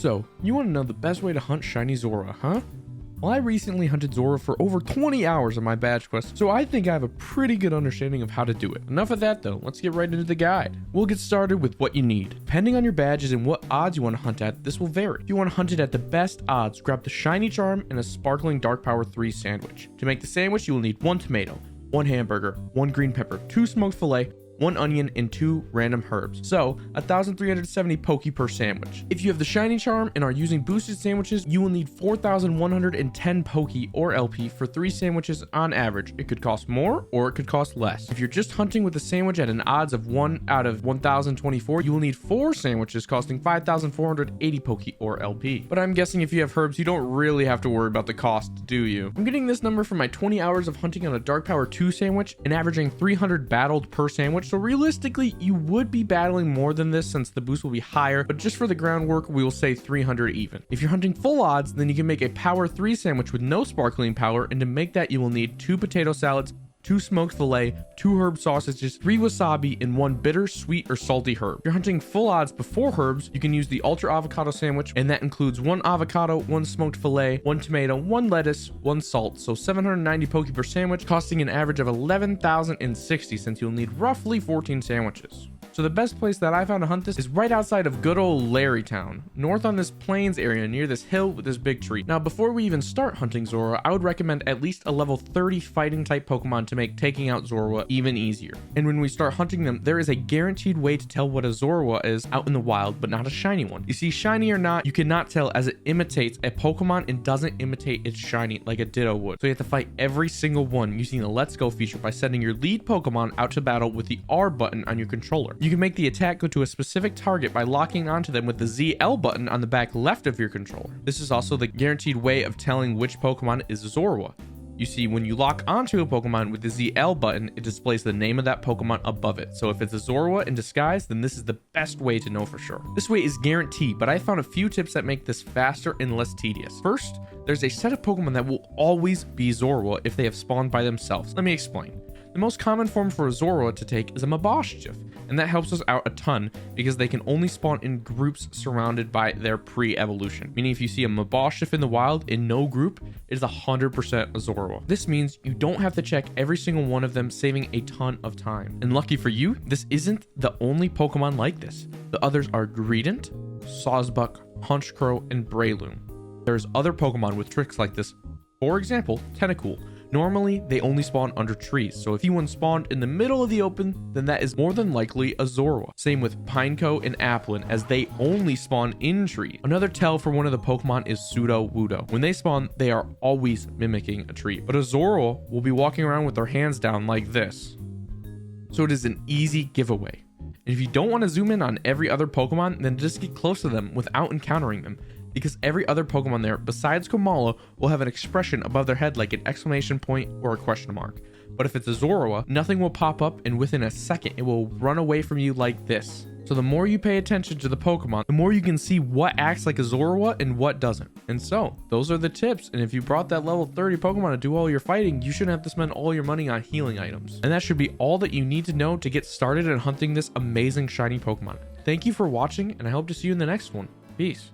So, you want to know the best way to hunt shiny Zorua, huh? Well, I recently hunted Zorua for over 20 hours on my badge quest, so I think I have a pretty good understanding of how to do it. Enough of that though, let's get right into the guide. We'll get started with what you need. Depending on your badges and what odds you want to hunt at, this will vary. If you want to hunt it at the best odds, grab the shiny charm and a sparkling dark power 3 sandwich. To make the sandwich, you will need 1 tomato, 1 hamburger, 1 green pepper, 2 smoked filet, 1 onion, and 2 random herbs. So 1,370 Poke per sandwich. If you have the shiny charm and are using boosted sandwiches, you will need 4,110 Poke or LP for 3 sandwiches on average. It could cost more or it could cost less. If you're just hunting with a sandwich at an odds of 1 out of 1,024, you will need 4 sandwiches costing 5,480 Poke or LP. But I'm guessing if you have herbs, you don't really have to worry about the cost, do you? I'm getting this number from my 20 hours of hunting on a dark power 2 sandwich and averaging 300 battled per sandwich. So realistically, you would be battling more than this since the boost will be higher, but just for the groundwork, we will say 300 even. If you're hunting full odds, then you can make a power 3 sandwich with no sparkling power, and to make that, you will need 2 potato salads, 2 smoked filet, 2 herb sausages, 3 wasabi, and 1 bitter, sweet, or salty herb. If you're hunting full odds before herbs, you can use the ultra avocado sandwich, and that includes 1 avocado, 1 smoked filet, 1 tomato, 1 lettuce, 1 salt, so 790 Poke per sandwich, costing an average of 11,060 since you'll need roughly 14 sandwiches. So the best place that I found to hunt this is right outside of good old Larrytown, north on this plains area near this hill with this big tree. Now, before we even start hunting Zorua, I would recommend at least a level 30 fighting type Pokemon to make taking out Zorua even easier. And when we start hunting them, there is a guaranteed way to tell what a Zorua is out in the wild, but not a shiny one. You see, shiny or not, you cannot tell as it imitates a Pokemon and doesn't imitate its shiny like a Ditto would. So you have to fight every single one using the Let's Go feature by sending your lead Pokemon out to battle with the R button on your controller. You can make the attack go to a specific target by locking onto them with the ZL button on the back left of your controller. This is also the guaranteed way of telling which Pokemon is Zorua. You see, when you lock onto a Pokemon with the ZL button, it displays the name of that Pokemon above it. So if it's a Zorua in disguise, then this is the best way to know for sure. This way is guaranteed, but I found a few tips that make this faster and less tedious. First, there's a set of Pokemon that will always be Zorua if they have spawned by themselves. Let me explain. The most common form for a Zorua to take is a Mabosstiff, and that helps us out a ton because they can only spawn in groups surrounded by their pre-evolution. Meaning if you see a Mabosstiff in the wild in no group, it is 100% a Zorua. This means you don't have to check every single one of them, saving a ton of time. And lucky for you, this isn't the only Pokemon like this. The others are Greedent, Sawsbuck, Honchkrow, and Breloom. There's other Pokemon with tricks like this. For example, Tentacool. Normally, they only spawn under trees, so if one spawned in the middle of the open, then that is more than likely a Zorua. Same with Pineco and Applin, as they only spawn in trees. Another tell for one of the Pokemon is Sudowoodo. When they spawn, they are always mimicking a tree, but a Zorua will be walking around with their hands down like this. So it is an easy giveaway. And if you don't want to zoom in on every other Pokemon, then just get close to them without encountering them, because every other Pokemon there besides Komala will have an expression above their head like an exclamation point or a question mark. But if it's a Zorua, nothing will pop up, and within a second it will run away from you like this. So the more you pay attention to the Pokemon, the more you can see what acts like a Zorua and what doesn't. And so those are the tips, and if you brought that level 30 Pokemon to do all your fighting, you shouldn't have to spend all your money on healing items. And that should be all that you need to know to get started in hunting this amazing shiny Pokemon. Thank you for watching, and I hope to see you in the next one. Peace.